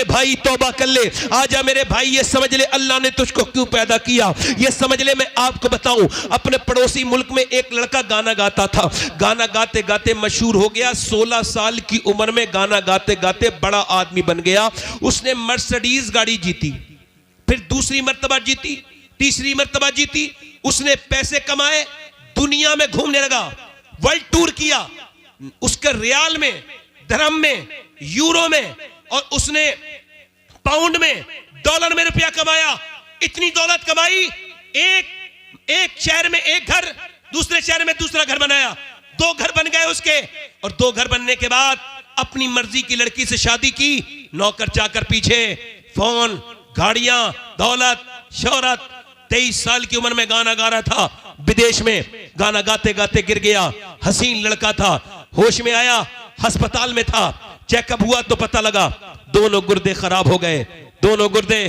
मेरे भाई तौबा कर ले, आजा मेरे भाई ये समझ ले अल्लाह ने तुझको क्यों पैदा किया, ये समझ ले। मैं आपको बताऊं, अपने पड़ोसी मुल्क में एक लड़का गाना गाता था, गाना गाते गाते मशहूर हो गया, 16 साल की उम्र में गाना गाते गाते बड़ा आदमी बन गया। उसने मर्सिडीज गाड़ी जीती, फिर दूसरी मर्तबा जीती, तीसरी मर्तबा जीती। उसने पैसे कमाए, दुनिया में घूमने लगा, वर्ल्ड टूर किया। उसके रियाल में, दरहम में, यूरो में और उसने पाउंड में, डॉलर में रुपया कमाया। इतनी दौलत कमाई, एक शहर में एक घर, दूसरे शहर में दूसरा घर बनाया, 2 घर बन गए उसके। और 2 घर बनने के बाद अपनी मर्जी की लड़की से शादी की, नौकर चाकर पीछे, फोन, गाड़ियां, दौलत, शोहरत। 23 साल की उम्र में गाना गा रहा था, विदेश में गाना गाते गाते गिर गया। हसीन लड़का था, होश में आया, अस्पताल में था, चेकअप हुआ तो पता लगा दोनों गुर्दे खराब हो गए। दोनों गुर्दे,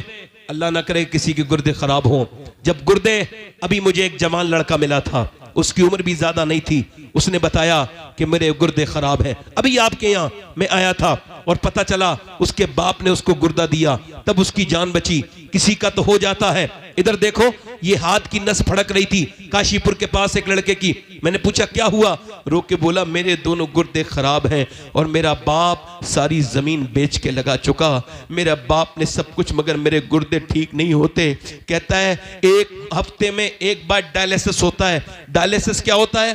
अल्लाह ना करे किसी के गुर्दे खराब हो। जब गुर्दे, अभी मुझे एक जवान लड़का मिला था, उसकी उम्र भी ज्यादा नहीं थी, उसने बताया कि मेरे गुर्दे खराब हैं। अभी आपके यहाँ मैं आया था और पता चला उसके बाप ने उसको गुर्दा दिया, तब उसकी जान बची। किसी का तो हो जाता है। इधर देखो, ये हाथ की नस फड़क रही थी काशीपुर के पास एक लड़के की। मैंने पूछा क्या हुआ, रो के बोला मेरे दोनों गुर्दे खराब हैं और मेरा बाप सारी जमीन बेच के लगा चुका। मेरा बाप ने सब कुछ, मगर मेरे गुर्दे ठीक नहीं होते। कहता है 1 हफ्ते में 1 बार डायलिसिस होता है। डायलिसिस क्या होता है?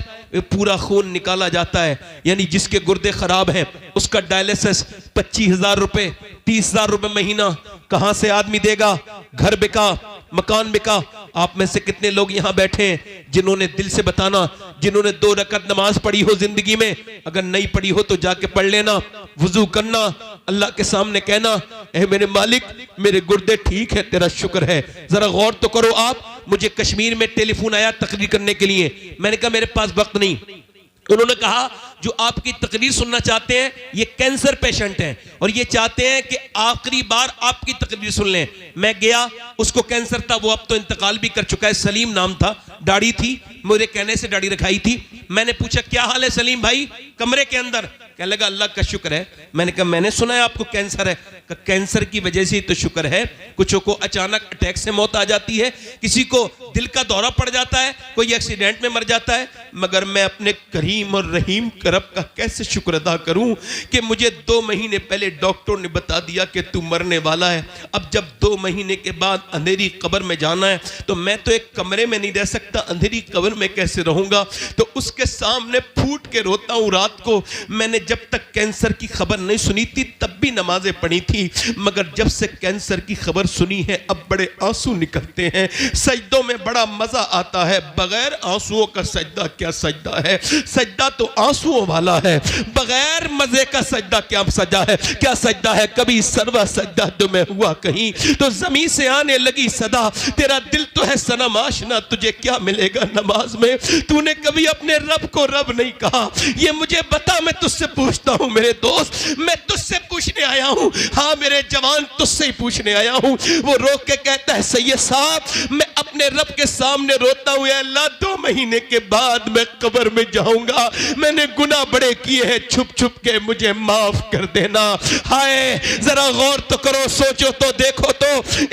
पूरा खून निकाला जाता है, यानी जिसके गुर्दे खराब हैं उसका डायलिसिस 25,000 रुपए, 30,000 रुपए महीना कहां से आदमी देगा? घर बिका, मकान बिका। आप में से कितने लोग यहां बैठे हैं जिन्होंने दिल से बताना, जिन्होंने 2 रकात नमाज पढ़ी हो जिंदगी में, अगर नहीं पढ़ी हो तो जाके पढ़ लेना, वुजू करना, अल्लाह के सामने कहना, ऐ मेरे मालिक मेरे गुर्दे ठीक है, तेरा शुक्र है। जरा गौर तो करो आप। मुझे कश्मीर में टेलीफोन आया तकरीर करने के लिए, मैंने कहा मेरे पास वक्त नहीं। उन्होंने कहा जो आपकी तकरीर सुनना चाहते हैं ये कैंसर पेशेंट हैं और ये चाहते हैं कि आखिरी बार आपकी तकरीर सुन लें। मैं गया, उसको कैंसर था, वो अब तो इंतकाल भी कर चुका है, सलीम नाम था, दाढ़ी थी, मेरे कहने से दाढ़ी रखाई थी। मैंने पूछा क्या हाल है सलीम भाई? कमरे के अंदर, कहने लगा अल्लाह का शुक्र है। मैंने कहा मैंने सुना है आपको कैंसर है। कैंसर की वजह से ही तो शुक्र है, कुछों को अचानक अटैक से मौत आ जाती है, किसी को दिल का दौरा पड़ जाता है, कोई एक्सीडेंट में मर जाता है, मगर मैं अपने करीम और रहीम रब का कैसे शुक्र अदा करूं कि मुझे 2 महीने पहले डॉक्टर ने बता दिया कि तू मरने वाला है। अब जब 2 महीने के बाद अंधेरी कब्र में जाना है तो मैं तो एक कमरे में नहीं रह सकता, अंधेरी कब्र में कैसे रहूंगा? तो उसके सामने फूट के रोता हूं रात को। मैंने जब तक कैंसर की खबर नहीं सुनी थी तब भी नमाजें पढ़ी थी, मगर जब से कैंसर की खबर सुनी है अब बड़े आंसू निकलते हैं। सजदों में बड़ा मजा आता है, बगैर आंसुओं का सजदा क्या सजदा है? सजदा तो आंसुओं वाला है, बगैर मजे का सजदा क्या सजा है, क्या सजदा है? कभी सरवा सजदा तो मैं हुआ कहीं तो जमीन से आने लगी सदा, तेरा दिल तो है सनम आशना, तुझे क्या मिलेगा नमाज में? तूने कभी अपने रब को रब नहीं कहा, ये मुझे बता। मैं तुझसे पूछता हूं मेरे दोस्त, मैं तुझसे पूछने आया हूं, हाँ मेरे जवान तुझसे ही पूछने आया हूं। वो रोक के कहता है सैयद साहब मैं अपने रब के सामने रोता हूं, अल्लाह 2 महीने के बाद मैं कब्र में जाऊंगा, मैंने गुनाह बड़े किए हैं, छुप छुप के मुझे माफ कर देना। हाय जरा गौर तो करो, सोचो तो देखो तो।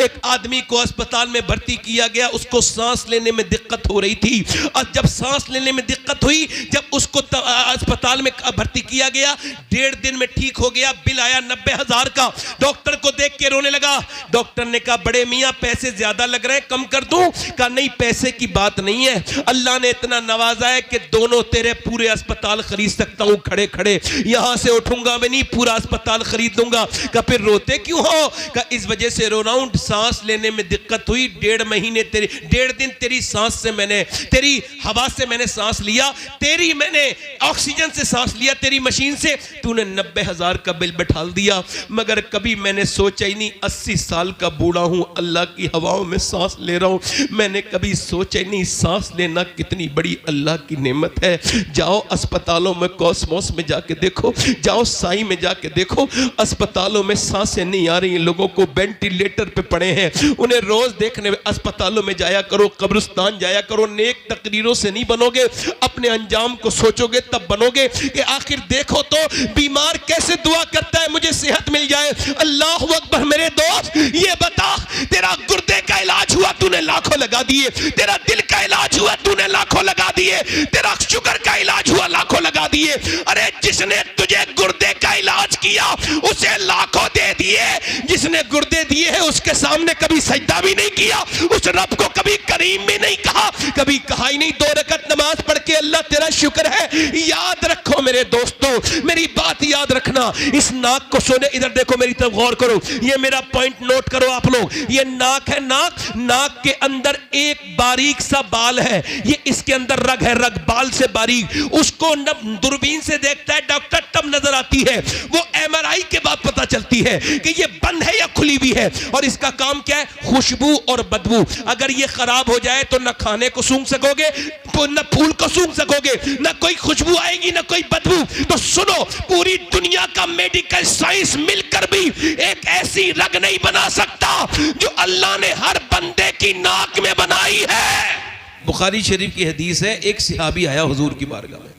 एक आदमी को अस्पताल में भर्ती किया गया, उसको सांस लेने में दिक्कत हो रही थी, और जब सांस लेने में दिक्कत हुई, जब उसको अस्पताल में भर्ती किया गया, 1.5 दिन में ठीक हो गया। बिल आया 90,000 का, डॉक्टर को देख के रोने लगा। डॉक्टर ने कहा बड़े मियां पैसे ज्यादा लग रहे हैं, कम कर दूं? कहा नहीं पैसे की बात नहीं है, अल्लाह ने इतना नवाजा है कि दोनों तेरे पूरे अस्पताल खरीद सकता हूं, खड़े खड़े यहां से उठूंगा मैं नहीं, पूरा अस्पताल खरीद दूंगा। कहा फिर रोते क्यों हो? कहा इस वजह से रो रहा हूं, सांस लेने में दिक्कत हुई, 1.5 महीने तेरी 1.5 दिन तेरी सांस से मैंने, तेरी हवा से मैंने सांस लिया, तेरी मैंने ऑक्सीजन से सांस लिया, तेरी मशीन से। तूने 90,000 का बिल बैठा दिया, मगर कभी मैंने सोचा ही नहीं, 80 साल का बूढ़ा हूं, अल्लाह की हवाओं में सांस ले रहा हूं, मैंने कभी सोचा ही नहीं सांस लेना कितनी बड़ी अल्लाह की नेमत है। जाओ अस्पतालों में, कॉस्मोस में जाके देखो, जाओ साई में जाके देखो, अस्पतालों में सांसें नहीं आ रही, लोगों को वेंटिलेटर पे पड़े हैं, उन्हें रोज देखने अस्पतालों में जाया करो, कब्रिस्तान जाया करो। नेक तकरीरों से नहीं बनोगे, अपने अंजाम को सोचोगे तब बनोगे कि आखिर देखो तो बीमार कैसे दुआ करता है मुझे सेहत मिल जाए, अल्लाहु अकबर मेरे दोस्त ये बता, तेरा गुर्दे का इलाज हुआ तूने लाखों लगा दिए, तेरा दिल का इलाज हुआ तूने लाखों लगा दिए, तेरा शुगर का इलाज हुआ लाखों लगा दिए। अरे जिसने तुझे गुर्दे का इलाज किया उसे लाखों दे दिए, जिसने गुर्दे दिए हैं उसके सामने कभी सजदा भी नहीं किया, उस रब को कभी करीम भी नहीं कहा, कभी कहा ही नहीं 2 रकात नमाज पढ़ के अल्लाह तेरा शुक्र है। याद रखो मेरे दोस्तों, मेरी बात याद रखना। इस नाक को सुने, इधर देखो, मेरी तरफ गौर करो, ये मेरा पॉइंट नोट करो आप लोग। ये नाक है, नाक के अंदर एक बारीक सा बाल है, ये इसके अंदर रग है, रग बाल से बारीक, उसको दूरबीन से देखता है डॉक्टर तब नजर आती है, वो एमआरआई के बाद पता चलती है कि ये बंद है या खुली हुई है। और इसका काम क्या है? खुशबू और बदबू। अगर ये खराब हो जाए तो न खाने को सूंघ सकोगे, तो न फूल को सूंघ सकोगे, न कोई खुशबू आएगी न कोई बदबू। तो सुनो, पूरी दुनिया का मेडिकल साइंस मिलकर भी एक ऐसी रग नहीं बना सकता जो अल्लाह ने हर बंदे की नाक में बनाई है। बुखारी शरीफ की हदीस है, एक सहाबी आया हुजूर की बारगाह में।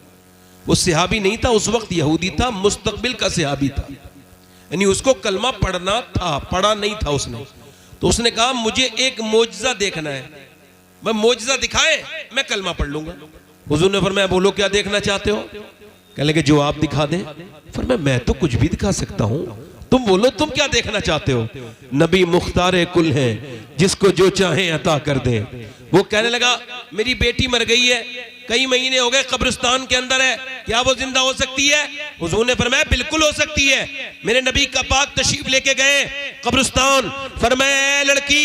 वो सहाबी नहीं था उस वक्त, यहूदी था, मुस्तकबिल का सहाबी था, यानी उसको कलमा पढ़ना था, पढ़ा नहीं था उसने। तो उसने कहा मुझे एक मोजज़ा देखना है, मैं मोजज़ा दिखाए मैं कलमा पढ़ लूंगा। हुजूर ने फरमाया बोलो क्या देखना चाहते हो? कहने लगे जो आप दिखा दें। फरमाया मैं तो कुछ भी दिखा सकता हूं, तुम बोलो तुम क्या देखना चाहते हो? नबी मुख्तार कुल है, जिसको जो चाहे अता कर दे। वो कहने लगा मेरी बेटी मर गई है, कई महीने हो गए कब्रिस्तान के अंदर है, क्या वो जिंदा हो सकती है? हुजूर ने फरमाया बिल्कुल हो सकती है। मेरे नबी का पाक तशरीफ लेके गए कब्रिस्तान, फरमाया लड़की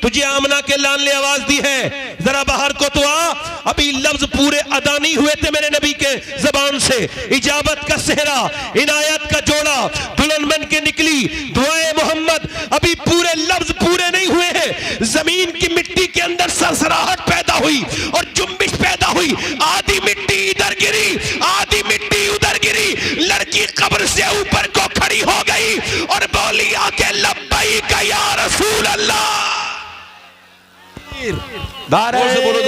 तुझे आमना के लान ने आवाज दी है, जरा बाहर को तो आ। अभी लफ्ज पूरे अदा नहीं हुए थे मेरे नबी के जबान से, इजाबत का सेहरा, इनायत का जोड़ा, दुल्हन बन के निकली, दुआए मोहम्मद, अभी पूरे लफ्ज पूरे नहीं हुए हैं, जमीन की मिट्टी के अंदर सरसराहट पैदा हुई और जुम्बिश पैदा हुई, आधी मिट्टी इधर गिरी, आधी मिट्टी उधर गिरी, लड़की कब्र से ऊपर को खड़ी हो गई और बोली आके लब्बैक या रसूल अल्लाह। दारे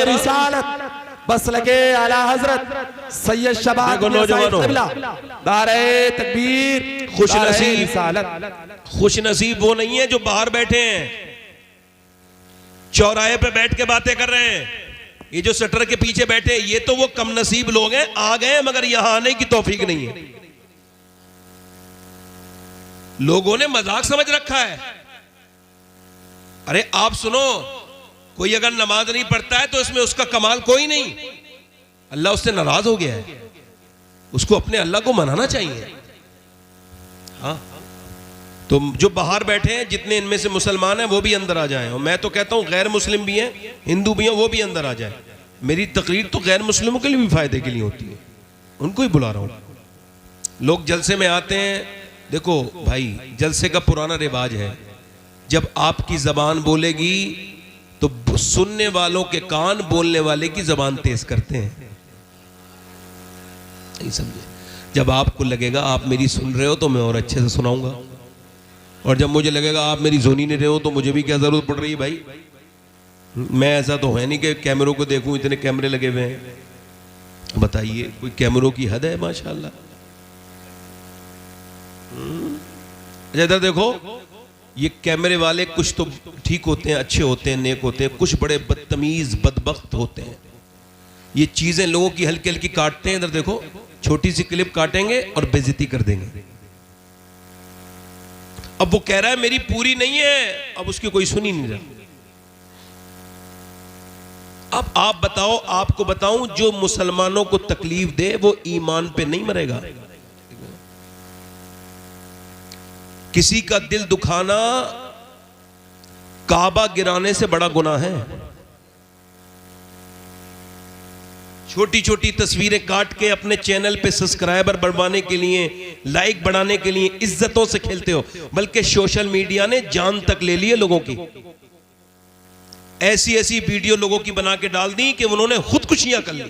रिसालत बस लगे आला हजरत सैयद शबाब दारे तकबीर। खुश नसीब वो नहीं है जो बाहर बैठे हैं, चौराहे पे बैठ के बातें कर रहे हैं, ये जो शटर के पीछे बैठे ये तो वो कम नसीब लोग हैं, आ गए मगर यहां आने की तौफीक नहीं है। लोगों ने मजाक समझ रखा है। अरे आप सुनो, कोई अगर नमाज नहीं पढ़ता है तो इसमें उसका कमाल कोई नहीं, अल्लाह उससे नाराज हो गया है, उसको अपने अल्लाह को मनाना चाहिए। हाँ, तो जो बाहर बैठे हैं जितने इनमें से मुसलमान हैं वो भी अंदर आ जाएं, और मैं तो कहता हूं गैर मुस्लिम भी हैं, हिंदू भी हैं, वो भी अंदर आ जाएं। मेरी तकरीर तो गैर मुस्लिमों के लिए भी फायदे के लिए होती है, उनको ही बुला रहा हूं। लोग जलसे में आते हैं, देखो भाई जलसे का पुराना रिवाज है, जब आपकी जबान बोलेगी तो सुनने वालों के कान बोलने वाले की जबान तेज करते हैं, नहीं समझे? जब आपको लगेगा आप मेरी सुन रहे हो तो मैं और अच्छे से सुनाऊंगा, और जब मुझे लगेगा आप मेरी सुन ही नहीं रहे हो तो मुझे भी क्या जरूरत पड़ रही है भाई। मैं ऐसा तो है नहीं कि कैमरों को देखूं, इतने कैमरे लगे हुए हैं, बताइए कोई कैमरों की हद है? माशाल्लाह। अच्छा इधर देखो, ये कैमरे वाले कुछ तो ठीक होते हैं, अच्छे होते हैं, नेक होते हैं, कुछ बड़े बदतमीज बदबख्त होते हैं, ये चीजें लोगों की हल्की हल्की काटते हैं। इधर देखो, छोटी सी क्लिप काटेंगे और बेइज्जती कर देंगे। अब वो कह रहा है मेरी पूरी नहीं है, अब उसकी कोई सुन ही नहीं रहा। अब आप बताओ, आपको बताऊं, जो मुसलमानों को तकलीफ दे वो ईमान पे नहीं मरेगा। किसी का दिल दुखाना काबा गिराने से बड़ा गुनाह है। छोटी छोटी तस्वीरें काट के अपने चैनल पे सब्सक्राइबर बढ़वाने के लिए, लाइक बढ़ाने के लिए इज्जतों से खेलते हो, बल्कि सोशल मीडिया ने जान तक ले ली है लोगों की। ऐसी ऐसी वीडियो लोगों की बना के डाल दी कि उन्होंने खुदकुशियां कर ली।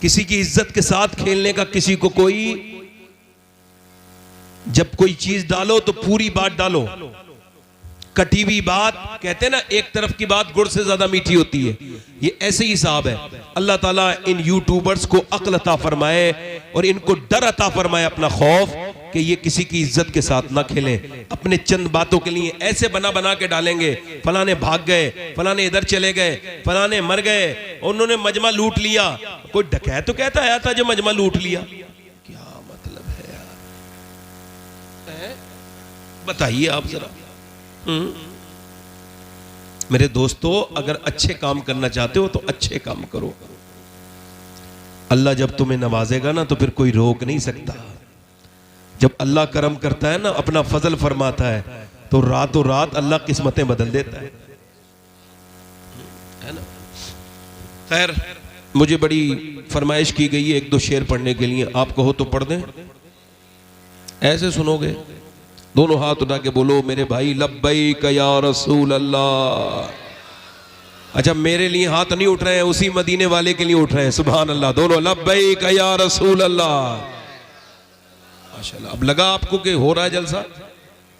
किसी की इज्जत के साथ खेलने का किसी को कोई, जब कोई चीज डालो तो पूरी बात डालो, कटी हुई बात, कहते हैं ना एक तरफ की बात गुड़ से ज्यादा मीठी होती है, ये ऐसे ही हिसाब है। अल्लाह ताला इन यूट्यूबर्स को अक्ल अता फरमाए और इनको डर अता फरमाए, अपना खौफ, कि ये किसी की इज्जत के साथ ना खेलें। अपने चंद बातों के लिए ऐसे बना बना के डालेंगे, फलाने भाग गए, फलाने इधर चले गए, फलाने मर गए, उन्होंने मजमा लूट लिया। कोई डकैत तो कहता आया था जो मजमा लूट लिया, क्या मतलब है यार, बताइए आप जरा। मेरे दोस्तों, अगर अच्छे काम करना चाहते हो तो अच्छे काम करो। अल्लाह जब तुम्हें नवाजेगा ना तो फिर कोई रोक नहीं सकता। जब अल्लाह करम करता है ना, अपना फजल फरमाता है, तो रातों रात अल्लाह किस्मतें बदल देता है ना। खैर, मुझे बड़ी फरमाइश की गई है एक दो शेर पढ़ने के लिए, आप कहो तो पढ़ दें। ऐसे सुनोगे, दोनों हाथ उठा के बोलो मेरे भाई लब्बैक या रसूल अल्लाह। अच्छा, मेरे लिए हाथ नहीं उठ रहे हैं, उसी मदीने वाले के लिए उठ रहे हैं। सुभान अल्लाह, दोनों लब्बैक या रसूल अल्लाह। माशाल्लाह, अब लगा आपको कि हो रहा है जलसा,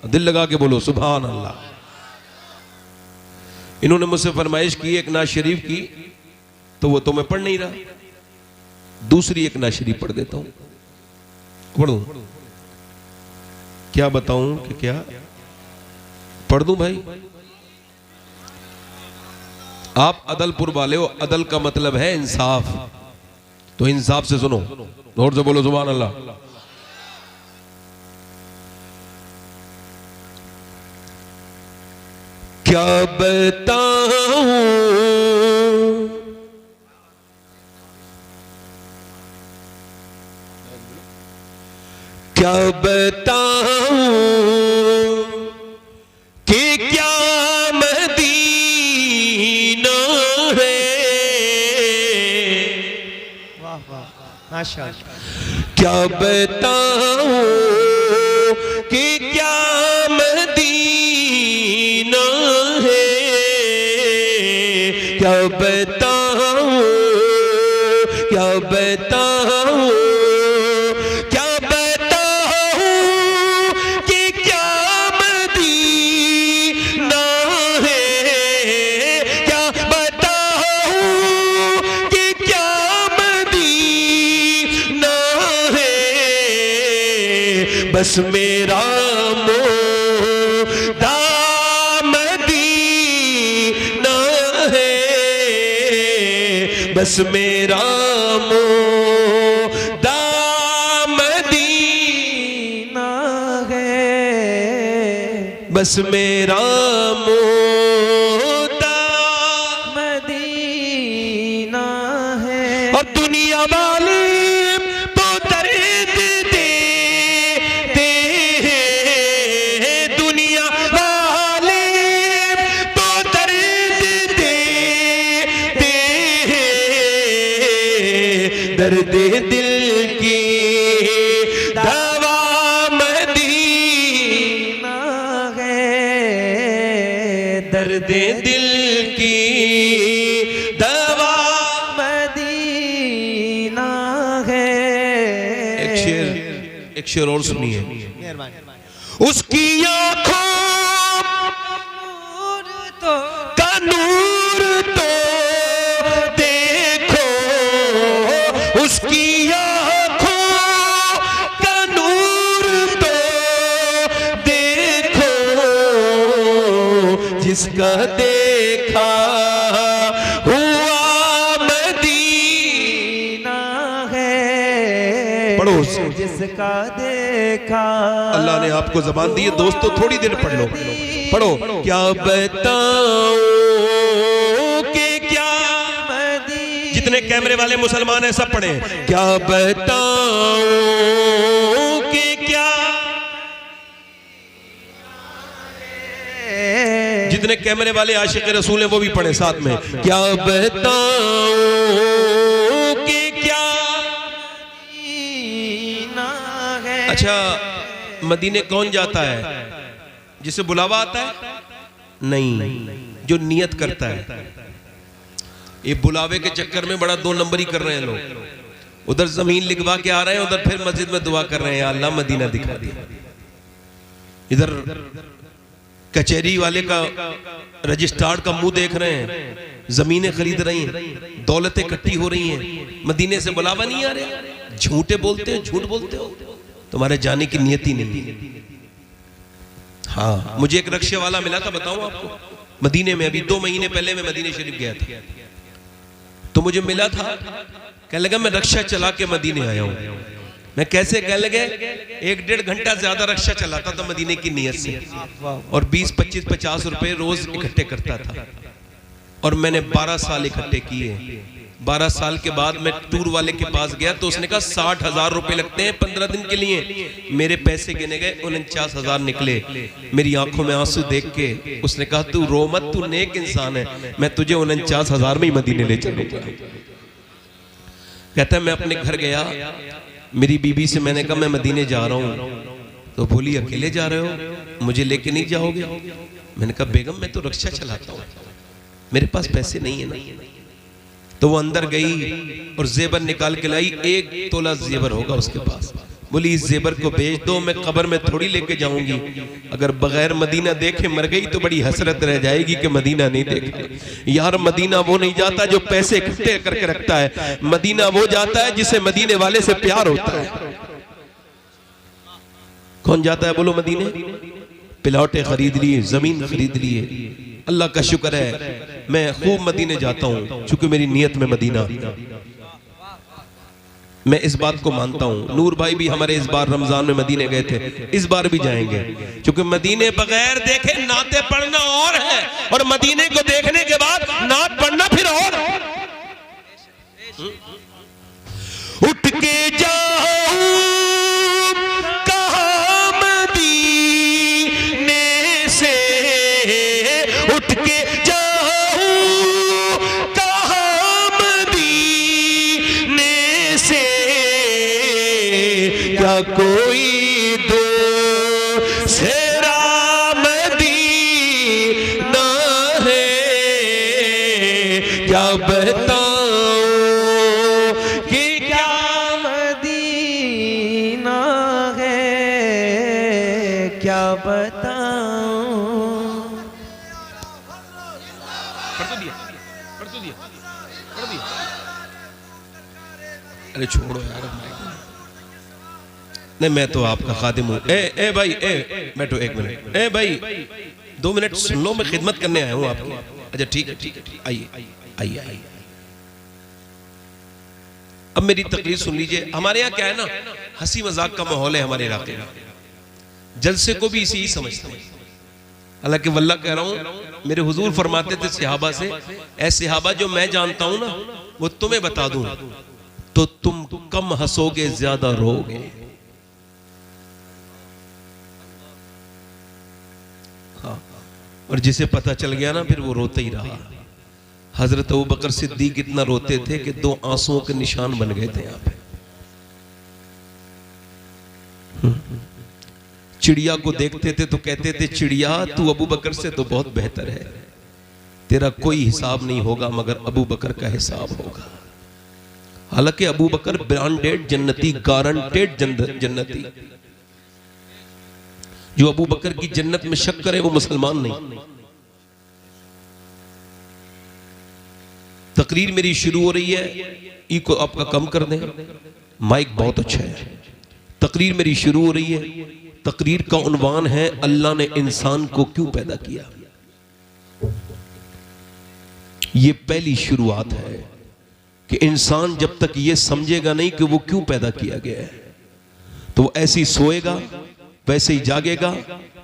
दिल लगा के बोलो सुभान अल्लाह। इन्होंने मुझसे फरमाइश की एक नाज शरीफ की, तो वो तो मैं पढ़ नहीं रहा, दूसरी एक नाज शरीफ पढ़ देता हूं। पढ़ूं? क्या बताऊं कि क्या पढ़ दूं भाई? आप अदलपुर वाले हो, अदल का मतलब है इंसाफ, तो इंसाफ से सुनो, जोर से बोलो सुभान अल्लाह। क्या बताऊं, क्या बताऊं कि क्या मदीना है। वाह वाह माशाअल्लाह। क्या बताऊं कि क्या मदीना है। क्या बताऊं, क्या बताऊं, क्या बताऊं कि क्या मदीना है। क्या बताऊं कि क्या मदीना है। बस मेरा मोदा मदीना है। बस मेरा मोदा मदीना है। बस मेरा मोदा मदीना है। और दुनिया वाले तो दर्द देते हैं। दुनिया वाले तो दर्द देते हैं। दर्द दिल की दवा मदीना है। दर्द दिल की दवा। मदीना है। एक शेर और सुनिए। मेहरबानी। उसकी आंखों नूर तो का नूर तो देखो। उसकी आंखों का नूर तो देखो। जिसका देखा हुआ मदीना है। पढ़ो। जिसका देखा। अल्लाह ने आपको जबान दी है दोस्तों, थोड़ी देर पढ़ लो, पढ़ो। क्या बताऊं कि क्या मदीना। जितने कैमरे वाले मुसलमान हैं सब पढ़े। क्या बताऊं कि क्या, जितने कैमरे वाले आशिक रसूल हैं वो भी पढ़े साथ में। क्या बताऊं कि क्या। मदीना है। अच्छा, मदीने कौन जाता है? जिसे बुलावा आता है? नहीं, जो नियत करता है। ये बुलावे के चक्कर में बड़ा दो नंबरी कर रहे हैं लोग। उधर जमीन लिखवा के आ रहे हैं, उधर फिर मस्जिद में दुआ कर रहे हैं, अल्लाह मदीना दिखा दिया। इधर कचहरी वाले का रजिस्ट्रार का मुंह देख रहे हैं, जमीनें खरीद रही हैं, दौलतें इकट्ठी हो रही हैं, मदीने से बुलावा नहीं आ रहा। झूठे बोलते हो, झूठ बोलते हो। तुम्हारे जाने की नियत ही नहीं है। हाँ, मुझे एक रक्शे वाला मिला था, बताऊं आपको, मदीने में। अभी 2 महीने पहले मैं मदीने शरीफ गया था, तो मुझे मिला था, कहने लगा मैं रक्षा चला के मदीने आया हूं। मैं कैसे? कहने लगे 1-1.5 घंटा ज्यादा रक्षा चलाता था मदीने की नियत से, और 20, 25, 50 रुपए रोज इकट्ठे करता था, और मैंने 12 साल इकट्ठे किए। 12 साल के बाद मैं टूर वाले के पास गया, तो उसने कहा 60,000 रुपए लगते हैं 15 दिन के लिए। मेरे पैसे गिने गए, 49,000 निकले। मेरी आंखों में आंसू देख के उसने कहा तू रो मत, तू नेक इंसान है, मैं तुझे 49,000 में ही मदीने ले चलूंगा। कहता है मैं अपने घर गया, मेरी बीबी से मैंने कहा मैं मदीने जा रहा हूं, तो बोली अकेले जा रहे हो, मुझे लेके नहीं जाओगे? मैंने कहा बेगम मैं तो रक्षा चलाता हूं, मेरे पास पैसे नहीं है ना। तो वो अंदर गई और जेबर निकाल के लाई, 1 तोला जेबर होगा उसके पास। बोली इस जेबर को बेच दो, मैं कब्र में थोड़ी लेके जाऊंगी, अगर बगैर मदीना देखे मर गई तो बड़ी हसरत रह जाएगी कि मदीना नहीं देखा। यार मदीना वो नहीं जाता जो पैसे इकट्ठे करके रखता है, मदीना वो जाता है जिसे मदीने वाले से प्यार होता है। कौन जाता है बोलो मदीने? प्लॉटें खरीद लिए, जमीन खरीद लिए। अल्लाह का शुक्र है मैं खूब मदीने जाता हूं, चूंकि मेरी नियत में मदीना। मैं इस बात को मानता हूं। नूर भाई भी हमारे इस बार रमजान में मदीने गए थे, इस बार भी जाएंगे, क्योंकि मदीने बगैर देखे नाते पढ़ना और है, और मदीने को देखने के बाद नात पढ़ना फिर और। उठ के जाऊं कहां मदीने से, उठ के जाऊं कहां मदीने से, क्या कोई दूसरा मदीना है, क्या बताऊं कि क्या मदीना है, क्या बताऊं। अरे छोड़ो यार, नहीं मैं तो आपका खादिम हूं। ए भाई, बैठो 1 मिनट। ए भाई 2 मिनट सुन लो, मैं खिदमत करने आया हूं आपकी। अच्छा ठीक है, आइए आइए। अब मेरी तकरीर सुन लीजिए। हमारे यहाँ क्या है ना, हंसी मजाक का माहौल है हमारे इलाके में, जलसे को भी इसी ही समझते हैं। हालांकि वल्लाह कह रहा हूं, मेरे हुजूर फरमाते थे सहाबा से, ऐ सहाबा जो मैं जानता हूं ना वो तुम्हें बता दूं तो तुम कम हंसोगे ज्यादा रोगे। हाँ, और जिसे पता चल गया ना फिर वो रोते ही रहा। हजरत अबू बकर सिद्दीक इतना रोते थे कि 2 आंसुओं के निशान बन गए थे यहाँ पे। चिड़िया को देखते थे तो कहते थे चिड़िया तू अबू बकर से तो बहुत बेहतर है, तेरा कोई हिसाब नहीं होगा मगर अबू बकर का हिसाब होगा। हालांकि अबू बकर ब्रांडेड जन्नती, गारंटेड जन्नती। जो अबू बकर की जन्नत में शक करे वो मुसलमान नहीं। तकरीर मेरी शुरू हो रही है, ई को आपका कम कर दें, माइक बहुत अच्छा है। तकरीर मेरी शुरू हो रही है, तकरीर का उन्वान है अल्लाह ने इंसान को क्यों पैदा किया। ये पहली शुरुआत है कि इंसान जब तक ये समझेगा नहीं कि वो क्यों पैदा किया गया है, तो वो ऐसे ही सोएगा, वैसे ही जागेगा,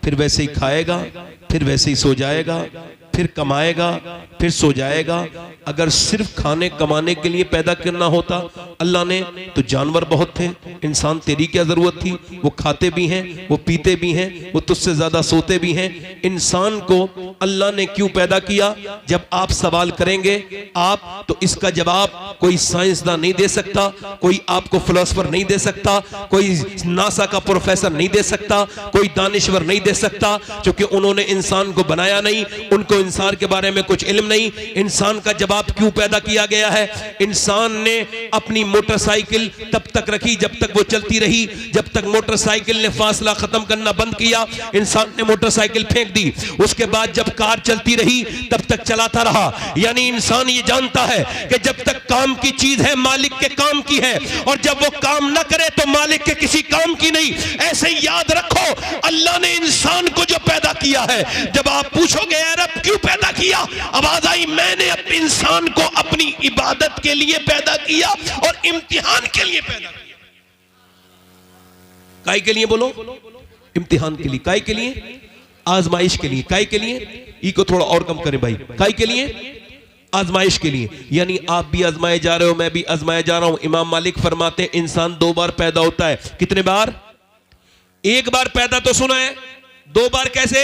फिर वैसे ही खाएगा, फिर वैसे ही सो जाएगा, फिर कमाएगा, फिर सो जाएगा। अगर सिर्फ खाने कमाने के लिए पैदा करना होता अल्लाह ने तो जानवर बहुत थे, इंसान तेरी क्या जरूरत थी। वो खाते भी हैं, वो पीते भी हैं, वो तुझसे ज्यादा सोते भी हैं। इंसान को अल्लाह ने क्यों पैदा किया, जब आप सवाल करेंगे आप तो इसका जवाब कोई साइंसदान नहीं दे सकता, कोई आपको फिलोसफर नहीं दे सकता, कोई नासा का प्रोफेसर नहीं दे सकता, कोई दानिश्वर नहीं दे सकता, क्योंकि उन्होंने इंसान को बनाया नहीं, उनको इंसान के बारे में कुछ इल्म नहीं। इंसान का जवाब जवाब क्यों पैदा किया गया है? इंसान ने अपनी मोटरसाइकिल तब तक रखी जब तक वो चलती रही। जब तक मोटरसाइकिल ने फासला खत्म करना बंद किया, इंसान ने मोटरसाइकिल फेंक दी। उसके बाद जब कार चलती रही तब तक चलाता रहा। यानी इंसान ये जानता है कि जब तक काम की चीज है मालिक के काम की है, और जब वो काम ना करे तो मालिक के किसी काम की नहीं। ऐसे ही याद रखो, अल्लाह ने इंसान को जो पैदा किया है, जब आप पूछोगे यार रब क्यों पैदा किया, आवाज आई मैंने अपने इंसान को अपनी इबादत के लिए पैदा किया और इम्तिहान के लिए पैदा किया। काय के लिए बोलो? इम्तिहान के लिए। काय के लिए? आजमाइश के लिए। काय के लिए? ई को थोड़ा और कम करें भाई। काय के लिए? आजमाइश के लिए। यानी आप भी आजमाए जा रहे हो, मैं भी आजमाया जा रहा हूं। इमाम मालिक फरमाते हैं इंसान 2 बार पैदा होता है। कितने बार? 1 बार पैदा तो सुना है, 2 बार कैसे?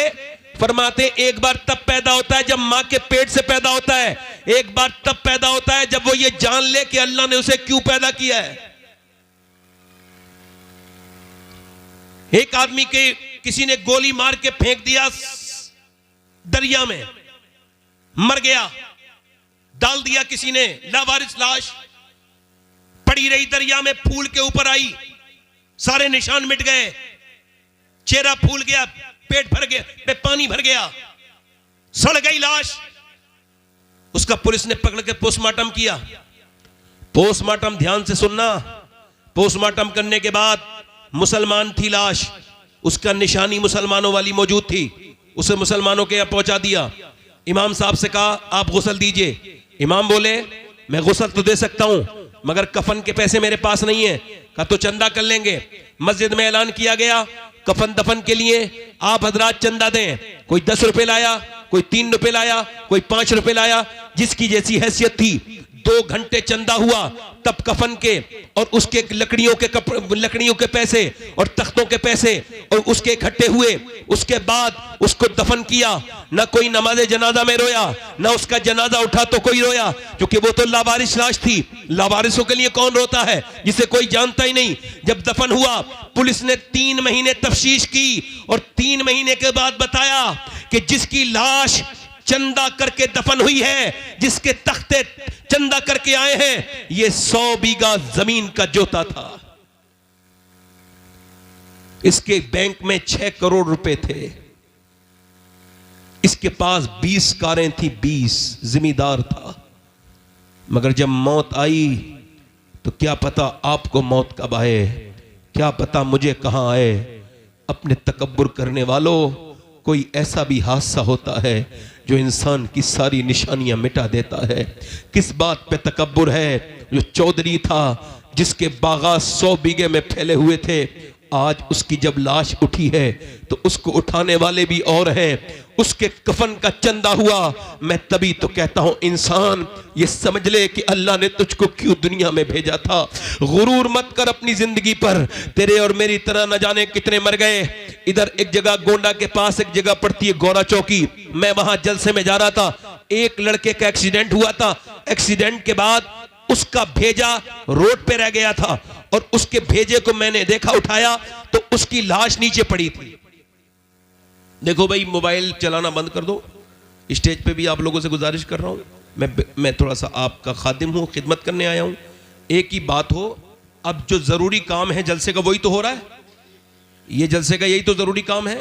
फरमाते एक बार तब पैदा होता है जब मां के पेट से पैदा होता है, एक बार तब पैदा होता है जब वो ये जान ले कि अल्लाह ने उसे क्यों पैदा किया है। एक आदमी के किसी ने गोली मार के फेंक दिया दरिया में, मर गया। डाल दिया किसी ने, लावारिस लाश पड़ी रही दरिया में, फूल के ऊपर आई, सारे निशान मिट गए, चेहरा फूल गया, पेट भर गया, पानी भर गया, सड़ गई लाश। उसका पुलिस ने पकड़ के पोस्टमार्टम किया। पोस्टमार्टम ध्यान से सुनना, पोस्टमार्टम करने के बाद मुसलमान थी लाश, उसका निशानी मुसलमानों वाली मौजूद थी, उसे मुसलमानों के यहां पहुंचा दिया। इमाम साहब से कहा आप गुस्ल दीजिए। इमाम बोले मैं गुस्ल तो दे सकता हूं मगर कफन के पैसे मेरे पास नहीं है। कहा तो चंदा कर लेंगे। मस्जिद में ऐलान किया गया कफन दफन के लिए आप हजरात चंदा दें। कोई 10 रुपए लाया, कोई 3 रुपए लाया, कोई 5 रुपए लाया, जिसकी जैसी हैसियत थी। 2 घंटे चंदा हुआ, तब कफन के और उसके लकड़ियों के पैसे और तख्तों के पैसे और उसके इकट्ठे हुए। उसके बाद उसको दफन किया। ना कोई नमाज जनाजा में रोया, ना उसका जनाजा उठा तो कोई रोया, क्योंकि वो तो लावारिस लाश थी। लावारिसों के लिए कौन रोता है? जिसे कोई जानता ही नहीं। जब दफन हुआ, पुलिस ने 3 महीने तफ्तीश की और 3 महीने के बाद बताया कि जिसकी लाश चंदा करके दफन हुई है, जिसके तख्ते चंदा करके आए हैं, ये 100 बीघा जमीन का जोता था। इसके बैंक में 6 करोड़ रुपए थे। इसके पास 20 कारें थी, 20 जिम्मेदार था। मगर जब मौत आई तो क्या पता आपको मौत कब आए, क्या पता मुझे कहां आए। अपने तकब्बुर करने वालों, कोई ऐसा भी हादसा होता है जो इंसान की सारी निशानियां मिटा देता है। किस बात पे तकब्बुर है? जो चौधरी था जिसके बागात 100 बीघे में फैले हुए थे, आज उसकी जब लाश उठी है तो उसको उठाने वाले भी और हैं। उसके कफन का चंदा हुआ। मैं तभी तो कहता हूं इंसान ये समझ ले कि अल्लाह ने तुझको क्यों दुनिया में भेजा था। गुरूर मत कर अपनी जिंदगी पर। तेरे और मेरी तरह न जाने कितने मर गए। इधर एक जगह गोंडा के पास एक जगह पड़ती है गौरा चौकी, मैं वहां जलसे में जा रहा था। एक लड़के का एक्सीडेंट हुआ था। एक्सीडेंट के बाद उसका भेजा रोड पे रह गया था और उसके भेजे को मैंने देखा, उठाया तो उसकी लाश नीचे पड़ी थी। देखो भाई, मोबाइल चलाना बंद कर दो। स्टेज पे भी आप लोगों से गुजारिश कर रहा हूं, मैं थोड़ा सा आपका खादिम हूं, खिदमत करने आया हूं। एक ही बात हो, अब जो जरूरी काम है जलसे का वही तो हो रहा है, ये जलसे का यही तो जरूरी काम है।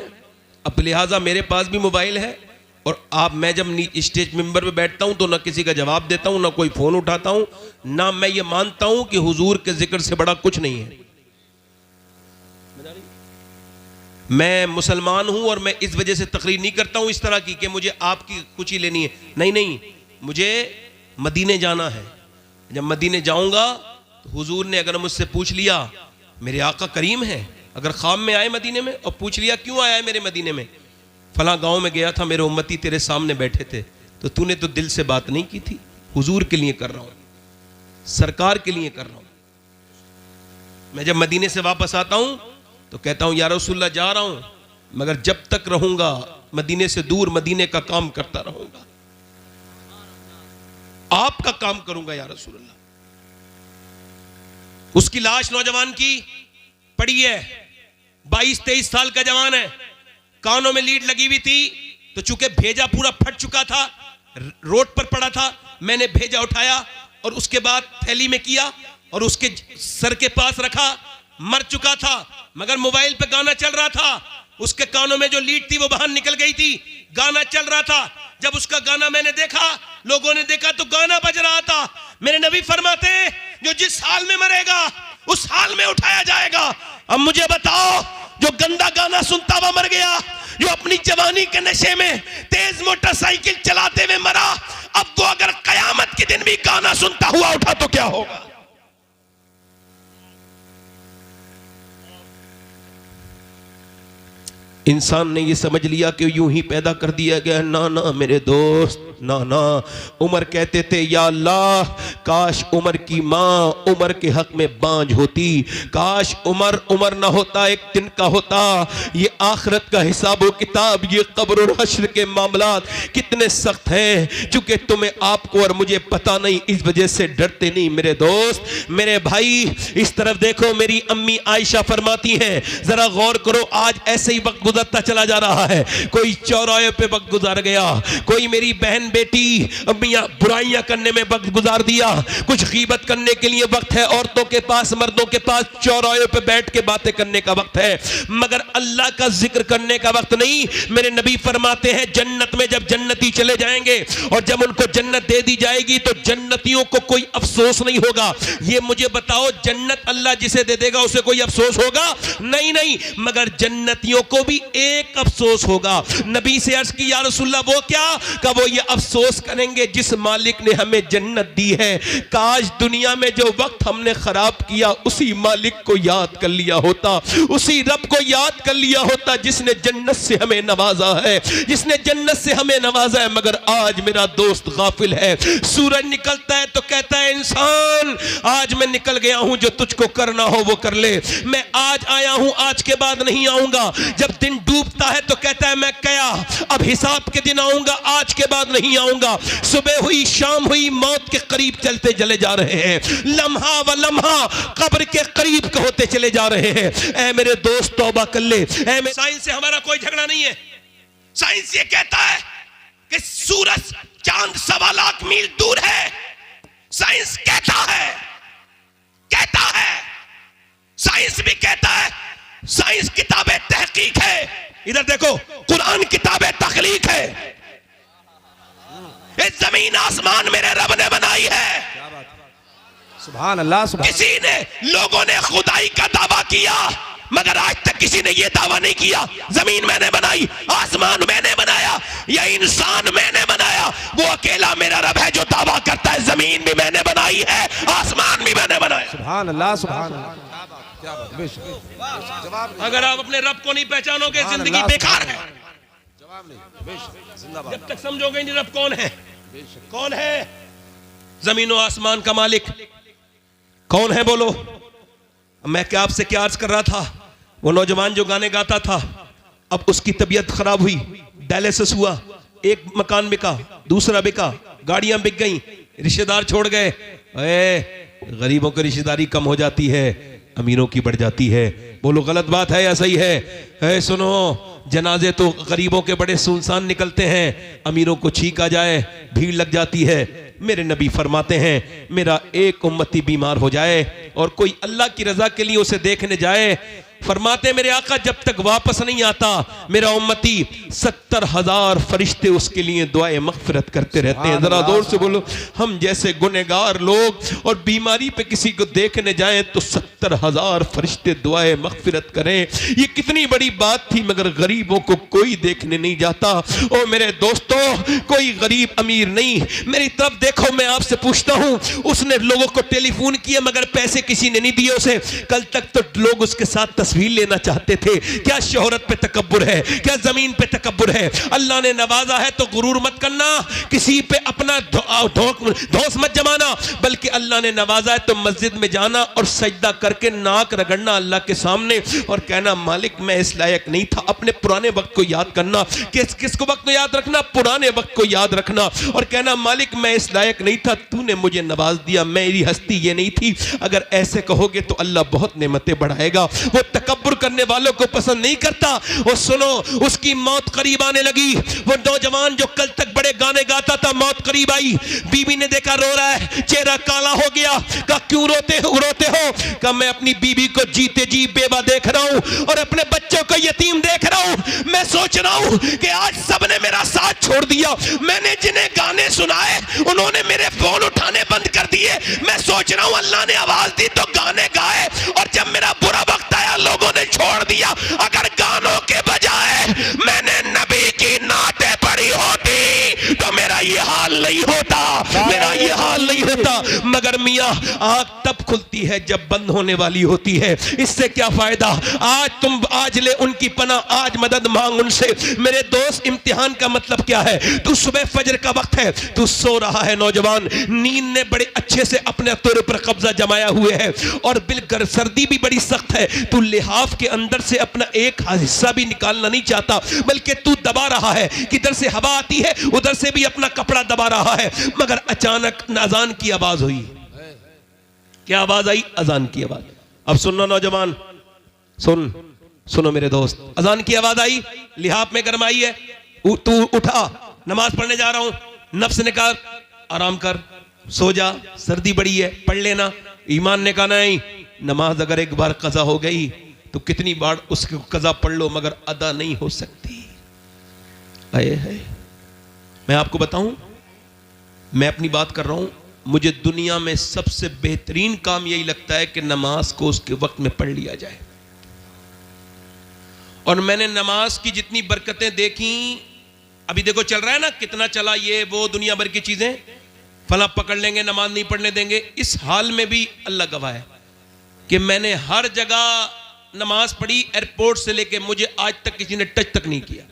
अब लिहाजा मेरे पास भी मोबाइल है और मैं जब स्टेज मेंबर पे बैठता हूं तो ना किसी का जवाब देता हूं, ना कोई फोन उठाता हूं, ना मैं ये मानता हूं कि हुजूर के जिक्र से बड़ा कुछ नहीं है। मैं मुसलमान हूं और मैं इस वजह से तकरीर नहीं करता हूं इस तरह की कि मुझे आपकी कुछ ही लेनी है। नहीं, मुझे मदीने जाना है। जब मदीने जाऊंगा तो हुजूर ने अगर मुझसे पूछ लिया, मेरे आका करीम है, अगर ख्वाब में आए मदीने में और पूछ लिया क्यों आया है मेरे मदीने में, फला गांव में गया था, मेरे उम्मती तेरे सामने बैठे थे, तो तूने तो दिल से बात नहीं की थी। हुजूर के लिए कर रहा हूं, सरकार के लिए कर रहा हूं। मैं जब मदीने से वापस आता हूं तो कहता हूं या रसूलल्लाह जा रहा हूं मगर जब तक रहूंगा मदीने से दूर मदीने का काम करता रहूंगा, आपका काम करूंगा या रसूलल्लाह। उसकी लाश नौजवान की पड़ी है, 22-23 साल का जवान है, कानों में लीड लगी हुई थी, तो चूंकि भेजा पूरा फट चुका था, रोड पर पड़ा था, मैंने भेजा उठाया और उसके बाद थैली में किया और उसके सर के पास रखा। मर चुका था मगर मोबाइल पे गाना चल रहा था, उसके कानों में जो लीड थी वो बाहर निकल गई थी, गाना चल रहा था। जब उसका गाना मैंने देखा, लोगों ने देखा तो गाना बज रहा था। मेरे नबी फरमाते हैं जो जिस हाल में मरेगा उस हाल में उठाया जाएगा। अब मुझे बताओ, जो गंदा गाना सुनता हुआ मर गया, जो अपनी जवानी के नशे में तेज मोटरसाइकिल चलाते हुए मरा, अब वो अगर कयामत के दिन भी गाना सुनता हुआ उठा तो क्या होगा? इंसान ने ये समझ लिया कि यूं ही पैदा कर दिया गया। ना ना मेरे दोस्त, ना ना। उमर कहते थे या अल्लाह, काश उमर की माँ उमर के हक में बांझ होती, काश उमर उमर ना होता, एक दिन का होता। ये आखिरत का हिसाब व किताब, ये कब्र और हश्र के मामलात कितने सख्त हैं, चूंकि तुम्हें आपको और मुझे पता नहीं, इस वजह से डरते नहीं। मेरे दोस्त, मेरे भाई, इस तरफ देखो, मेरी अम्मी आयशा फरमाती हैं, जरा गौर करो, आज ऐसे ही वक्त गुजरता चला जा रहा है। कोई चौराहे पे वक्त गुजार गया, कोई मेरी बहन बेटी अम्मियां बुराइयां करने में वक्त गुजार दिया, कुछ गीबत करने के लिए वक्त है औरतों के पास, मर्दों के पास चौराहे पे बैठ के बातें करने का वक्त है, मगर अल्लाह का जिक्र करने का वक्त नहीं। मेरे नबी फरमाते हैं जन्नत में जब जन्नती चले जाएंगे और जब उनको जन्नत दे दी जाएगी तो जन्नतियों को कोई अफसोस नहीं होगा। ये मुझे बताओ, जन्नत अल्लाह जिसे दे देगा उसे कोई अफसोस होगा? नहीं नहीं, मगर जन्नतियों को भी एक अफसोस होगा। नबी से अर्ज की या रसूलल्लाह, वो क्या? का वो ये अफसोस करेंगे जिस मालिक ने हमें जन्नत दी है, काश दुनिया में जो वक्त हमने खराब किया उसी मालिक को याद कर लिया होता, उसी रब को याद कर लिया होता जिसने जन्नत से हमें नवाजा है, जिसने जन्नत से हमें नवाजा है। मगर आज मेरा दोस्त गाफिल है। सूरज निकलता है तो कहता है इंसान आज मैं निकल गया हूं, जो तुझको करना हो वो कर ले, मैं आज आया हूं, आज के बाद नहीं आऊंगा। जब दिन डूबता है तो कहता है मैं गया, अब हिसाब के दिन आऊंगा, आज के बाद नहीं आऊंगा। सुबह हुई, शाम हुई, मौत के करीब चलते चले जा रहे हैं, लम्हा व लम्हा कब्र के करीब होते चले जा रहे हैं। ऐ मेरे दोस्त तौबा कर ले। साइंस से हमारा कोई झगड़ा नहीं है। साइंस ये कहता है कि सूरज चांद 1.25 लाख मील दूर है। साइंस कहता है, साइंस भी कहता है, साइंस किताबें तहकीक है। इधर देखो, कुरान किताबें तखलीक है। इस जमीन आसमान मेरे रब ने बनाई है। सुभान अल्लाह, सुभान। किसी ने, लोगों ने खुदाई का दावा किया, मगर आज तक किसी ने यह दावा नहीं किया जमीन मैंने बनाई, आसमान मैंने बनाया, या इंसान मैंने बनाया। वो अकेला मेरा रब है जो दावा करता है जमीन भी मैंने बनाई है, आसमान भी मैंने बनाया। सुभान अल्लाह, सुभान अल्लाह। अगर आप अपने रब को नहीं पहचानोगे जिंदगी बेकार है। जब तक समझोगे नहीं रब कौन है, कौन है जमीनों आसमान का मालिक, कौन है बोलो। मैं क्या आपसे क्या अर्ज कर रहा था, वो नौजवान जो गाने गाता था, अब उसकी तबीयत खराब हुई, डायलिसिस हुआ, एक मकान बिका, दूसरा बिका, गाड़ियां बिक गई, रिश्तेदार छोड़ गए। गरीबों की रिश्तेदारी कम हो जाती है, अमीरों की बढ़ जाती है। बोलो गलत बात है या सही है? सुनो, जनाजे तो गरीबों के बड़े सुनसान निकलते हैं, अमीरों को छींक आ जाए, भीड़ लग जाती है। मेरे नबी फरमाते हैं मेरा एक उम्मती बीमार हो जाए और कोई अल्लाह की रजा के लिए उसे देखने जाए, फरमाते मेरे आका जब तक वापस नहीं आता मेरा उम्मती 70,000 फरिश्ते उसके लिए दुआए मग़फ़िरत करते रहते हैं। जरा जोर से बोलो, हम जैसे गुनहगार लोग और बीमारी पे किसी को देखने जाएं तो 70,000 फरिश्ते दुआए मग़फ़िरत करें। ये कितनी बड़ी बात थी, मगर गरीबों को कोई देखने नहीं जाता। ओ मेरे दोस्तों, कोई गरीब अमीर नहीं, मेरी तरफ देखो, मैं आपसे पूछता हूं, उसने लोगों को टेलीफोन किया मगर पैसे किसी ने नहीं दिए उसे। कल तक तो लोग उसके साथ तस्वीर लेना चाहते थे। क्या शोहरत पे तकब्बुर है, क्या जमीन पे तकब्बुर है? अल्लाह ने नवाजा है तो गुरूर मत करना, किसी पे अपना धौंस मत जमाना, बल्कि अल्लाह ने नवाजा है तो मस्जिद में जाना और सजदा करके नाक रगड़ना अल्लाह के सामने और कहना मालिक मैं इस लायक नहीं था। अपने पुराने वक्त को याद करना, किसको वक्त को याद रखना? पुराने वक्त को याद रखना और कहना मालिक मैं इस लायक नहीं था, तूने मुझे नवाज दिया, मेरी हस्ती ये नहीं थी। अगर ऐसे कहोगे तो अल्लाह बहुत नेमतें बढ़ाएगा। वो तकब्बुर करने वालों को पसंद नहीं करता। और सुनो, उसकी मौत करीब आने लगी। वो नौजवान जो कल तक बड़े गाने गाता था, मौत करीब आई। बीवी ने देखा रो रहा है, चेहरा काला हो गया। कहा क्यों रोते हो? कहा मैं अपनी बीवी को जीते जी बेवा देख रहा हूं और अपने बच्चों को यतीम देख रहा हूं। मैं सोच रहा हूं कि आज सबने मेरा साथ छोड़ दिया। मैंने जिन्हें गाने सुनाए उन्होंने मेरे फोन उठाने बंद कर दिए। मैं सोच रहा हूं अल्लाह ने आवाज दी तो गाने गाए, और जब मेरा बुरा वक्त आया लोगों ने छोड़ दिया। अगर गानों के बजाय मैंने नबी की नाते पढ़ी होती तो मेरा ये हाल नहीं होता, मेरा ये हाल नहीं होता। मगर मियां, आंख तब खुलती है जब बंद होने वाली होती है। इससे क्या फायदा? आज ले उनकी पनाह, आज मदद मांग उनसे। मेरे दोस्त, इम्तिहान का मतलब क्या है? तू सुबह फजर का वक्त है, तू सो रहा है नौजवान, नींद ने बड़े अच्छे से अपने तेरे पर कब्जा जमाया हुए है, और बिल्कुल सर्दी भी बड़ी सख्त है। तू लिहाफ के अंदर से अपना एक हिस्सा भी निकालना नहीं चाहता, बल्कि तू दबा रहा है। किधर से हवा आती है उधर से भी अपना कपड़ा दबा रहा है। मगर अचानक अजान की आवाज हुई। क्या आवाज आई? अजान की आवाज। अब सुनो नौजवान, सुनो मेरे दोस्त, अजान की आवाज आई, लिहाफ में गरमाई है, तू उठा, नमाज पढ़ने जा रहा हूं। नफ्स ने कहा आराम कर, सो जा, सर्दी बड़ी है, पढ़ लेना। ईमान ने कहा नहीं, नमाज अगर एक बार कजा हो गई तो कितनी बार उसको कजा पढ़ लो मगर अदा नहीं हो सकती। आए है, मैं आपको बताऊं, मैं अपनी बात कर रहा हूं, मुझे दुनिया में सबसे बेहतरीन काम यही लगता है कि नमाज को उसके वक्त में पढ़ लिया जाए। और मैंने नमाज की जितनी बरकतें देखी, अभी देखो चल रहा है ना, कितना चला ये वो दुनिया भर की चीजें, फला पकड़ लेंगे, नमाज नहीं पढ़ने देंगे। इस हाल में भी अल्लाह गवाह है कि मैंने हर जगह नमाज पढ़ी, एयरपोर्ट से लेके मुझे आज तक किसी ने टच तक नहीं किया।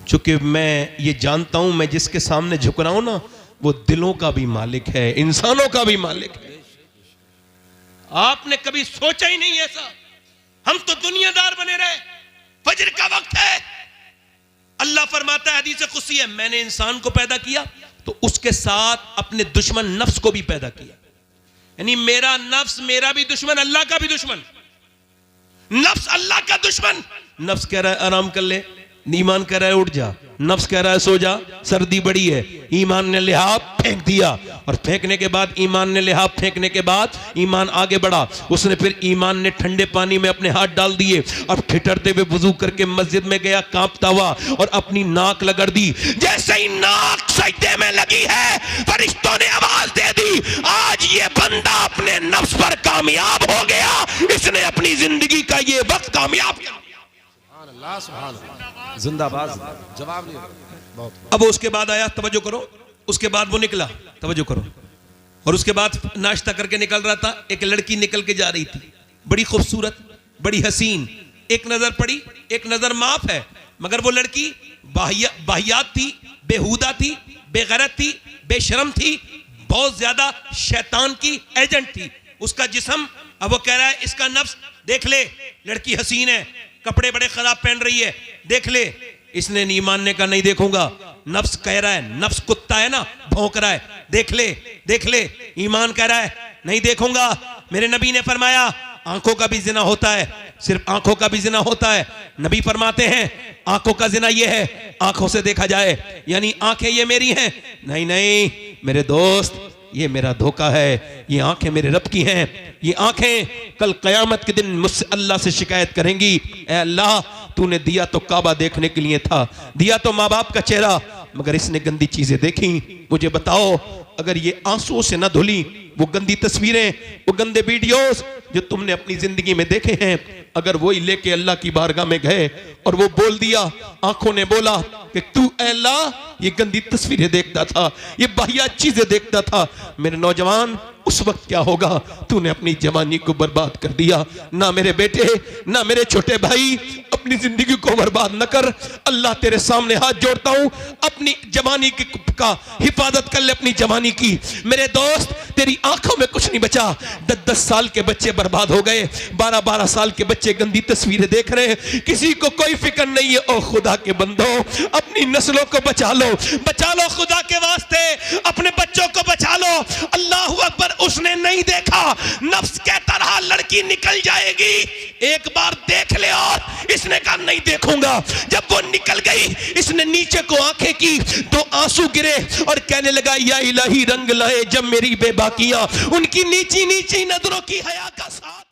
चूंकि मैं ये जानता हूं, मैं जिसके सामने झुक रहा हूं ना, वो दिलों का भी मालिक है, इंसानों का भी मालिक है। आपने कभी सोचा ही नहीं ऐसा? हम तो दुनियादार बने रहे। फजर का वक्त है, अल्लाह फरमाता है हदीस कुदसी है, मैंने इंसान को पैदा किया तो उसके साथ अपने दुश्मन नफ्स को भी पैदा किया। यानी मेरा नफ्स मेरा भी दुश्मन, अल्लाह का भी दुश्मन। नफ्स अल्लाह का दुश्मन। नफ्स कह रहा है आराम कर ले, ईमान कह रहा है उठ जा, नफ्स कह रहा है सो जा, सर्दी बड़ी है। ईमान ने लिहाफ फेंक दिया, और फेंकने के बाद, ईमान ने लिहाफ फेंकने के बाद ईमान आगे बढ़ा। उसने फिर ईमान ने ठंडे पानी में अपने हाथ डाल दिए, और ठिठुरते हुए वुजू करके मस्जिद में गया, कांपता हुआ, और अपनी नाक रगड़ दी। जैसे ही नाक सजदे में लगी है, फरिश्तों ने आवाज दे दी, आज ये बंदा अपने नफ्स पर कामयाब हो गया, इसने अपनी जिंदगी का ये वक्त कामयाब किया। जिंदाबाद, जवाब नहीं। बहुत। अब उसके बाद आया, तवज्जो करो, उसके बाद वो निकला, तवज्जो करो, और उसके बाद नाश्ता करके निकल रहा था, एक लड़की निकल के जा रही थी, बड़ी खूबसूरत, बड़ी हसीन। एक नजर पड़ी, एक नजर माफ है, मगर वो लड़की बाहियात थी, बेहुदा थी, बेगैरत थी, बेशरम थी, बहुत ज्यादा शैतान की एजेंट थी। उसका जिस्म, अब वो कह रहा है इसका नफ्स देख ले, लड़की हसीन है, कपड़े बड़े खराब पहन रही है, देख ले। इसने ईमान ने कहा नहीं देखूंगा। नफ्स कह रहा है, नफ्स कुत्ता है ना, भौंक रहा है, देख ले देख ले। ईमान कह रहा है नहीं देखूंगा। मेरे नबी ने फरमाया आंखों का भी जिना होता है, सिर्फ आंखों का भी जिना होता है। नबी फरमाते हैं आंखों का जिना ये है, आंखों से देखा जाए, यानी आंखें ये मेरी हैं। नहीं नहीं मेरे दोस्त, ये मेरा धोखा है, ये आंखें मेरे रब की हैं। ये आंखें कल कयामत के दिन मुझसे अल्लाह से शिकायत करेंगी, ऐ अल्लाह तूने दिया तो काबा देखने के लिए था, दिया तो माँ बाप का चेहरा, मगर इसने गंदी चीजें देखी। मुझे बताओ, अगर ये आंसुओं से न धुली, वो गंदी तस्वीरें, वो गंदे वीडियोस जो तुमने अपनी जिंदगी में देखे हैं, अगर वही लेके अल्लाह की बारगाह में गए और वो बोल दिया, आंखों ने बोला कि तू अल्लाह ये गंदी तस्वीरें देखता था, ये बाहियात चीजें देखता था, मेरे नौजवान उस वक्त क्या होगा? तूने अपनी जवानी को बर्बाद कर दिया। ना मेरे बेटे, ना मेरे छोटे भाई, अपनी जिंदगी को बर्बाद न कर। अल्लाह तेरे सामने हाथ जोड़ता हूं, अपनी जवानी का हिफाजत कर ले, अपनी जवानी की। मेरे दोस्त, तेरी आंखों में कुछ नहीं बचा। 10-10 साल के बच्चे बर्बाद हो गए, 12-12 साल के बच्चे गंदी तस्वीरें देख रहे हैं, किसी को कोई फिक्र नहीं है। ओ खुदा के बंदो, अपनी नस्लों को बचा लो, बचा लो खुदा के वास्ते, अपने बच्चों को बचा लो। अल्लाह अकबर। उसने नहीं देखा, नफ्स कहता रहा लड़की लड़की निकल जाएगी, एक बार देख ले। और इसने कहा नहीं देखूंगा। जब वो निकल गई, इसने नीचे को आंखें की तो आंसू गिरे और कहने लगा या इलाही रंग लाए जब मेरी बेबाकियां, उनकी नीची नीची नजरों की हया का साथ